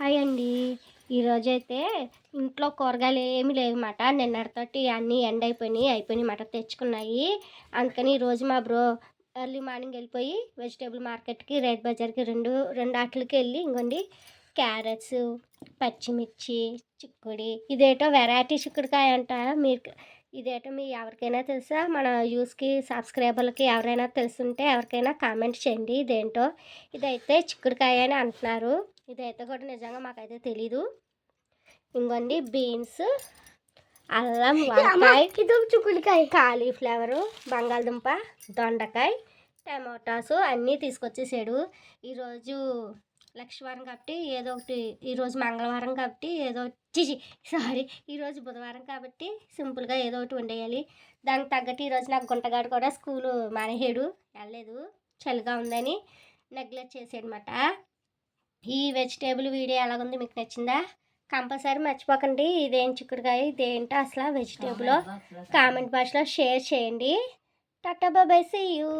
Hi అండి. ఈరోజైతే ఇంట్లో కూరగాయలు ఏమీ లేవన్నమాట. నిన్నటితోటి అన్నీ అయిపోయినాయి తెచ్చుకున్నాయి. అందుకని ఈరోజు మా బ్రో ఎర్లీ మార్నింగ్ వెళ్ళిపోయి వెజిటేబుల్ మార్కెట్కి, రైతు బజార్కి రెండు ఆటలకి వెళ్ళి ఇంకోండి క్యారెట్స్, పచ్చిమిర్చి, చిక్కుడి ఇదేటో వెరైటీ చిక్కుడుకాయ అంట. మీరు ఇదేటో మీ ఎవరికైనా తెలుసా? మన యూస్కి సబ్స్క్రైబర్లకి ఎవరైనా తెలుసుంటే ఎవరికైనా కామెంట్ చేయండి. ఇదేంటో ఇదైతే చిక్కుడుకాయ అని అంటున్నారు. ఇదైతే కూడా నిజంగా మాకైతే తెలీదు. ఇంకోండి బీన్స్, అల్లం, వంకాయ, చిక్కుడుకాయ, కాలీఫ్లవరు, బంగాళదుంప, దొండకాయ, టమాటాసు అన్నీ తీసుకొచ్చేసాడు. ఈరోజు లక్షవారం కాబట్టి ఏదో ఒకటి, ఈరోజు మంగళవారం కాబట్టి ఏదో ఈరోజు బుధవారం కాబట్టి సింపుల్గా ఏదో ఒకటి వండేయాలి. దానికి తగ్గట్టు ఈరోజు నాకు గుంటగాడు కూడా స్కూలు మానేసాడు, వెళ్ళలేదు, చలిగా ఉందని నెగ్లెక్ట్ చేసాడనమాట. ఈ వెజిటేబుల్ వీడియో ఎలాగుంది, మీకు నచ్చిందా? కంపల్సరీ మర్చిపోకండి ఇదేం చిక్కుడుకాయ, ఇదేంటో అసలు వెజిటేబుల్ కామెంట్ బాక్స్లో షేర్ చేయండి. Tata bye, see you.